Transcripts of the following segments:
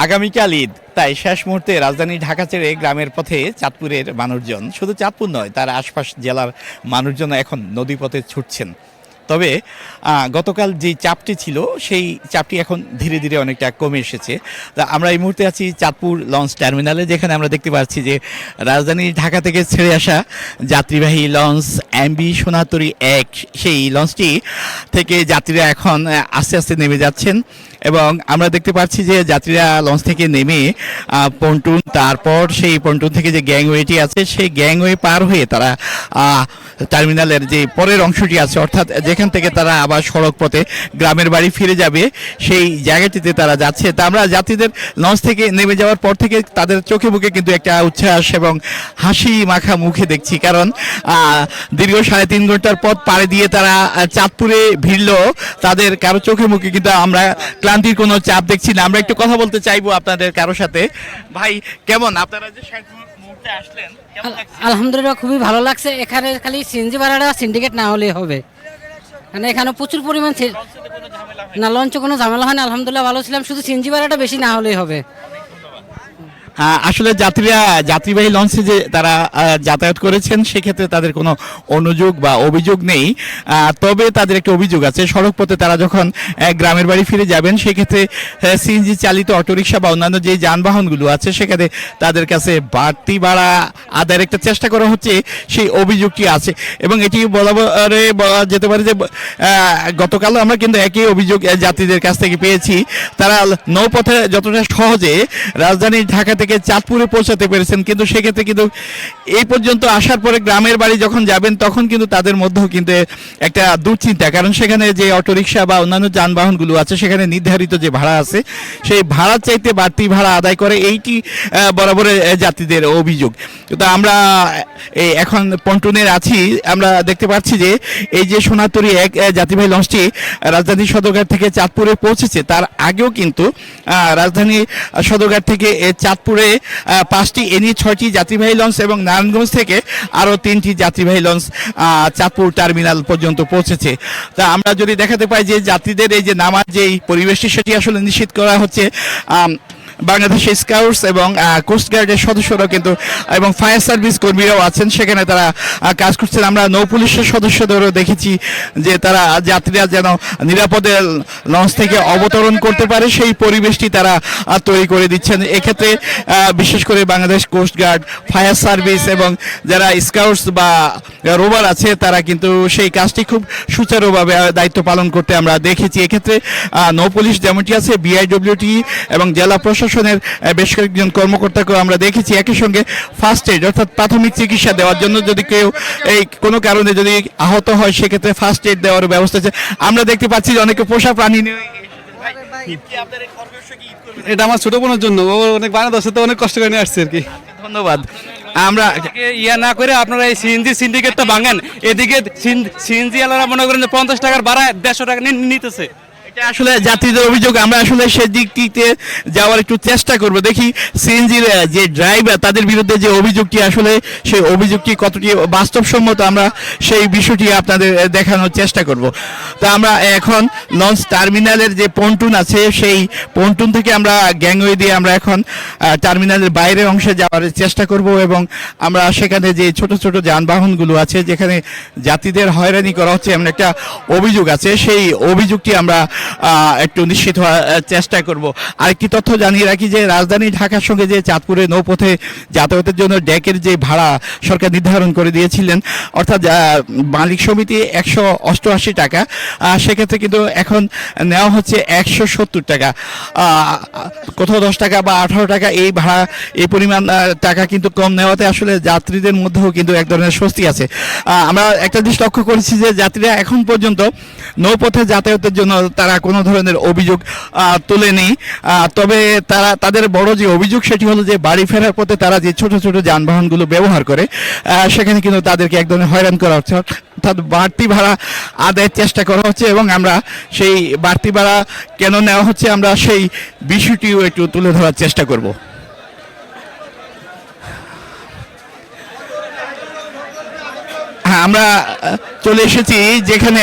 আগামীকাল ঈদ, তাই শেষ মুহূর্তে রাজধানী ঢাকা ছেড়ে গ্রামের পথে চাঁদপুরের মানুষজন, শুধু চাঁদপুর নয় তার আশপাশ জেলার মানুষজন এখন নদীপথে ছুটছেন। তবে গতকাল যে চাপটি ছিল সেই চাপটি এখন ধীরে ধীরে অনেকটা কমে এসেছে। তা আমরা এই মুহূর্তে আছি চাঁদপুর লঞ্চ টার্মিনালে, যেখানে আমরা দেখতে পাচ্ছি যে রাজধানী ঢাকা থেকে ছেড়ে আসা যাত্রীবাহী লঞ্চ এমবি সোনাতরী 1 সেই লঞ্চটি থেকে যাত্রীরা এখন আস্তে আস্তে নেমে যাচ্ছেন। এবং আমরা দেখতে পাচ্ছি যে যাত্রীরা লঞ্চ থেকে নেমে পন্টুন, তারপর সেই পন্টুন থেকে যে গ্যাংওয়েটি আছে সেই গ্যাংওয়ে পার হয়ে তারা টার্মিনালের যে পরের অংশটি আছে, অর্থাৎ যেখান থেকে তারা আবার সড়ক পথে গ্রামের বাড়ি ফিরে যাবে সেই জায়গাটিতে তারা যাচ্ছে। তা আমরা যাত্রীদের লঞ্চ থেকে নেমে যাওয়ার পর থেকে তাদের চোখে মুখে কিন্তু একটা উচ্ছ্বাস এবং হাসি মাখা মুখে দেখছি, কারণ দীর্ঘ 3.5 ঘন্টার পথ পাড়ি দিয়ে তারা চাঁদপুরে ভিড়লো। তাদের কারো চোখে মুখে কিন্তু আমরা ক্লান্তির কোনো চাপ দেখছি না। আমরা একটু কথা বলতে চাইবো আপনাদের কারোর সাথে। ভাই, কেমন আপনারা যে মুহূর্তে আসলেন? আলহামদুলিল্লাহ, খুবই ভালো লাগছে। এখানে খালি সিএনজি ভাড়াটা সিন্ডিকেট না হলেই হবে, মানে এখানে প্রচুর পরিমাণ না, লঞ্চে কোনো ঝামেলা হয় না। আলহামদুলিল্লাহ ভালো ছিলাম, শুধু সিএনজি ভাড়াটা বেশি না হলেই হবে। আসলে যাত্রীবাহী লঞ্চে যে তারা যাতায়াত করেছেন সেক্ষেত্রে তাদের কোনো অনুযোগ বা অভিযোগ নেই। তবে তাদের একটা অভিযোগ আছে, সড়ক পথে তারা যখন গ্রামের বাড়ি ফিরে যাবেন সেক্ষেত্রে সিএনজি চালিত অটোরিকশা বা অন্যান্য যে যানবাহনগুলো আছে সেখানে তাদের কাছে বাড়তি ভাড়া আদায়ের একটা চেষ্টা করা হচ্ছে, সেই অভিযোগটি আছে। এবং এটি বলা যেতে পারে যে গতকালও আমরা কিন্তু একই অভিযোগ যাত্রীদের কাছ থেকে পেয়েছি। তারা নৌপথে যতটা সহজে রাজধানী ঢাকা থেকে চাঁদপুরে পৌঁছাতে পেরেছেন, কিন্তু সেক্ষেত্রে কিন্তু এই পর্যন্ত আসার পরে গ্রামের বাড়ি যখন যাবেন তখন কিন্তু তাদের মধ্যেও কিন্তু একটা দুশ্চিন্তা, কারণ সেখানে যে অটোরিকশা বা অন্যান্য যানবাহনগুলো আছে সেখানে নির্ধারিত যে ভাড়া আছে সেই ভাড়ার চাইতে বাড়তি ভাড়া আদায় করে, এইটি বরাবরের যাত্রীদের অভিযোগ। তো আমরা এখন পন্টুনের আছি, আমরা দেখতে পাচ্ছি যে এই যে সোনাতরী 1 যাত্রীবাহী লঞ্চটি রাজধানী সদরঘাট থেকে চাঁদপুরে পৌঁছেছে, তার আগেও কিন্তু রাজধানী সদরঘাট থেকে চাঁদপুরে 5টি এনি 6টি যাত্রীবাহী লঞ্চ এবং নারায়ণগঞ্জ থেকে আরও 3টি যাত্রীবাহী লঞ্চ চাঁদপুর টার্মিনাল পর্যন্ত পৌঁছেছে। তা আমরা যদি দেখাতে পাই যে যাত্রীদের এই যে নামার যেই পরিবেশটি সেটি আসলে নিশ্চিত করা হচ্ছে বাংলাদেশ স্কাউটস এবং কোস্টগার্ডের সদস্যরাও কিন্তু এবং ফায়ার সার্ভিস কর্মীরাও আছেন, সেখানে তারা কাজ করছেন। আমরা নৌ পুলিশের সদস্যদেরও দেখেছি যে তারা যাত্রীরা যেন নিরাপদে লঞ্চ থেকে অবতরণ করতে পারে সেই পরিবেশটি তারা তৈরি করে দিচ্ছেন। এক্ষেত্রে বিশেষ করে বাংলাদেশ কোস্টগার্ড, ফায়ার সার্ভিস এবং যারা স্কাউটস বা রোভার আছে তারা কিন্তু সেই কাজটি খুব সুচারুভাবে দায়িত্ব পালন করতে আমরা দেখেছি। এক্ষেত্রে নৌ পুলিশ যেমনটি আছে, বিআইডব্লিউটি এবং জেলা প্রশাসনের বেশ কয়েকজন কর্মকর্তাকেও আমরা দেখেছি একই সঙ্গে ফার্স্ট এইড অর্থাৎ প্রাথমিক চিকিৎসা দেওয়ার জন্য, যদি কেউ এই কোনো কারণে যদি আহত হয় সেক্ষেত্রে ফার্স্ট এইড দেওয়ার ব্যবস্থা আছে। আমরা দেখতে পাচ্ছি যে অনেকে পোষা প্রাণী নিয়ে। এটা আমার ছোট বোনের জন্য, ও অনেক বাংলাদেশে তো অনেক কষ্ট করে নিয়ে আসছে আর কি। ধন্যবাদ। আমরা না করে আপনারা এই সিএনজি সিন্ডিকেটটা ভাঙেন, এদিকে সিএনজি আলারা মনে করেন যে 50 টাকার ভাড়া 150 টাকা নিতেছে। এটা আসলে যাত্রীদের অভিযোগ, আমরা আসলে সেই দিকটিতে যাওয়ার একটু চেষ্টা করব, দেখি সিএনজির যে ড্রাইভার তাদের বিরুদ্ধে যে অভিযোগটি আসলে সেই অভিযোগটি কতটি বাস্তবসম্মত আমরা সেই বিষয়টি আপনাদের দেখানোর চেষ্টা করব। তা আমরা এখন লঞ্চ টার্মিনালের যে পন্টুন আছে সেই পন্টুন থেকে আমরা গ্যাংওয়ে দিয়ে আমরা এখন টার্মিনালের বাইরের অংশে যাওয়ার চেষ্টা করব এবং আমরা সেখানে যে ছোট ছোট যানবাহনগুলো আছে যেখানে যাত্রীদের হয়রানি করা হচ্ছে এমন একটা অভিযোগ আছে, সেই অভিযোগটি আমরা একটু নিশ্চিত হওয়ার চেষ্টা করব। আরেকটি তথ্য জানিয়ে রাখি যে রাজধানী ঢাকার সঙ্গে যে চাঁদপুরে নৌপথে যাতায়াতের জন্য ডেকের যে ভাড়া সরকার নির্ধারণ করে দিয়েছিলেন, অর্থাৎ মালিক সমিতি 188 টাকা, সেক্ষেত্রে কিন্তু এখন নেওয়া হচ্ছে 170 টাকা, কোথাও 10 টাকা বা 18 টাকা এই ভাড়া, এই পরিমাণ টাকা কিন্তু কম নেওয়াতে আসলে যাত্রীদের মধ্যেও কিন্তু এক ধরনের স্বস্তি আছে। আমরা একটা জিনিস লক্ষ্য করেছি যে যাত্রীরা এখন পর্যন্ত নৌপথে যাতায়াতের জন্য তারা কোনো ধরনের অভিযোগ তোলেনি। তবে তাদের বড় যে অভিযোগ সেটি হলো যে বাড়ি ফেরার পথে তারা যে ছোট ছোট যানবাহনগুলো ব্যবহার করে সেখানে কিন্তু তাদেরকে এক ধরনের হয়রান করা হচ্ছে, অর্থাৎ বাড়তি ভাড়া আদায়ের চেষ্টা করা হচ্ছে এবং আমরা সেই বাড়তি ভাড়া কেন নেওয়া হচ্ছে আমরা সেই বিষয়টিও একটু তুলে ধরার চেষ্টা করব। আমরা চলে এসেছি যেখানে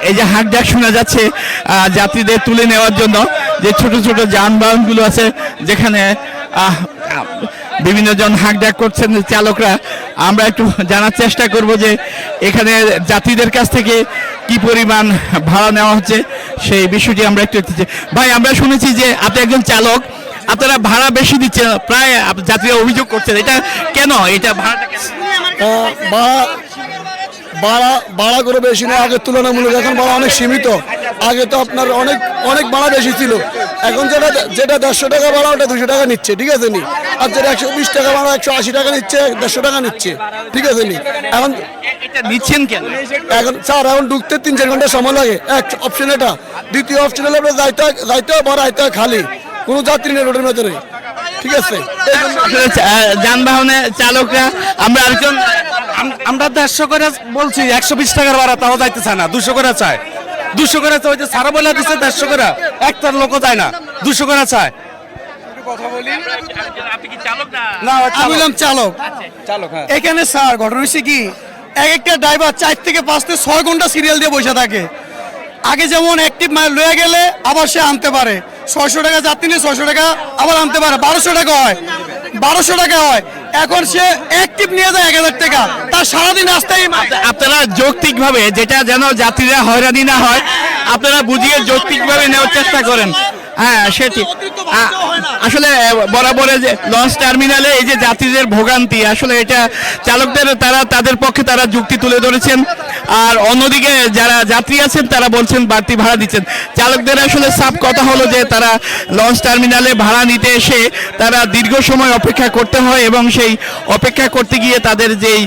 এই যে হাঁক ডাক শোনা যাচ্ছে যাত্রীদের তুলে নেওয়ার জন্য, যে ছোট ছোট যানবাহনগুলো আছে যেখানে বিভিন্ন জন হাঁক ডাক করছেন চালকরা। আমরা একটু জানার চেষ্টা করব যে এখানে যাত্রীদের কাছ থেকে কি পরিমাণ ভাড়া নেওয়া হচ্ছে সেই বিষয়টি আমরা একটু দেখতেছি। ভাই, আমরা শুনেছি যে আপনি একজন চালক, আপনারা ভাড়া বেশি দিচ্ছেন, প্রায় যাত্রীরা অভিযোগ করছেন, এটা কেন? এটা ভাড়াটা কেন? ভাড়া করে বেশি না, আগের তুলনামূলক এখন ভাড়া অনেক সীমিত। আগে তো আপনার অনেক অনেক ভাড়া বেশি ছিল, এখন যেটা 150 টাকা ভাড়া ওটা 200 টাকা নিচ্ছে, ঠিক আছে নি। আর যেটা 120 টাকা ভাড়া 180 টাকা নিচ্ছে, 150 টাকা নিচ্ছে, ঠিক আছে নি। এখন এটা নিচ্ছেন কেন? এখন স্যার এখন ঢুকতে 3-4 ঘন্টা সময় লাগে, এক অপশন এটা। দ্বিতীয় অপশন হলে আপনার যাইতে বড় আইতে খালি কোনো যাত্রী নেই রোডের ভেতরে, ঠিক আছে। আসলে যানবাহনে চালকরা, আমরা আরেকজন, আমরা 150 করে বলছি, 120 টাকার ভাড়া তাও যাইতে চায় না, 200 করে চায়। 200 করে চায়, ওই যে সারা বলে দিচ্ছে 150 করে, একটার লোকও যায় না, 200 করে চায়। আপনি কি চালক না? না, আমি বললাম চালক। চালক, হ্যাঁ। এখানে স্যার ঘটনা হচ্ছে কি, এক একটা ড্রাইভার 4 থেকে 5 থেকে 6 ঘন্টা সিরিয়াল দিয়ে বসে থাকে। আগে যেমন অ্যাক্টিভ মাল লয়ে গেলে আবার সে আনতে পারে, 600 টাকা যাত্রী নিয়ে 600 টাকা আবার আনতে পারে, 1200 টাকা হয়, 1200 টাকা হয়। এখন সে অ্যাক্টিভ নিয়ে যায় 1000 টাকা, তার সারাদিন রাস্তায় আপনারা যৌক্তিকভাবে, যেটা যেন যাত্রীরা হয়রানি না হয়, আপনারা বুঝিয়ে যৌক্তিকভাবে নেওয়ার চেষ্টা করেন। হ্যাঁ, সেটি আসলে বরাবর যে লঞ্চ টার্মিনালে এই যে যাত্রীদের ভোগান্তি, আসলে এটা চালকদের তাদের পক্ষে তারা যুক্তি তুলে ধরেছেন। আর অন্যদিকে যারা যাত্রী আছেন তারা বলছেন বাড়তি ভাড়া দিচ্ছেন। চালকদের আসলে সাফ কথা হলো যে তারা লঞ্চ টার্মিনালে ভাড়া নিতে এসে তারা দীর্ঘ সময় অপেক্ষা করতে হয়, এবং সেই অপেক্ষা করতে গিয়ে তাদের যেই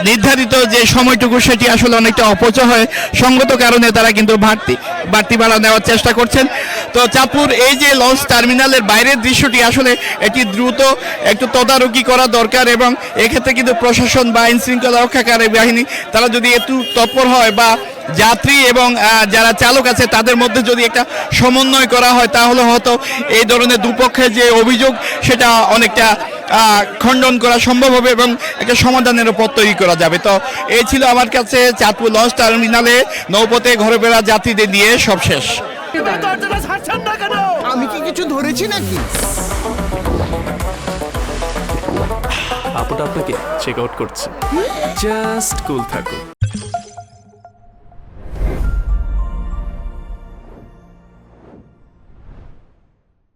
নির্ধারিত যে সময়টুকু সেটি আসলে অনেকটা অপচয় হয়। সঙ্গত কারণে তারা কিন্তু বাড়তি ভাড়া নেওয়ার চেষ্টা করছেন। তো চাঁদপুর এই যে লঞ্চ টার্মিনালের বাইরের দৃশ্যটি, আসলে এটি দ্রুত একটু তদারকি করা দরকার, এবং এক্ষেত্রে কিন্তু প্রশাসন বা আইন শৃঙ্খলা রক্ষাকারী বাহিনী তারা যদি একটু তৎপর হয়, বা যাত্রী এবং যারা চালক আছে তাদের মধ্যে যদি একটা সমন্বয় করা হয়, তাহলে হয়তো এই ধরনের দুপক্ষের যে অভিযোগ সেটা অনেকটা খণ্ডন করা সম্ভব হবে, এবং একটা সমাধানের পথ তৈরি করা যাবে। তো এই ছিল আমার কাছে চাঁদপুর লঞ্চ টার্মিনালে নৌপথে ঘরে ফেরা যাত্রীদের নিয়ে সব শেষ। আমি কি কিছু ধরেছি নাকি? আপুটা আপনাকে চেক আউট করছে, জাস্ট কুল থাকুন।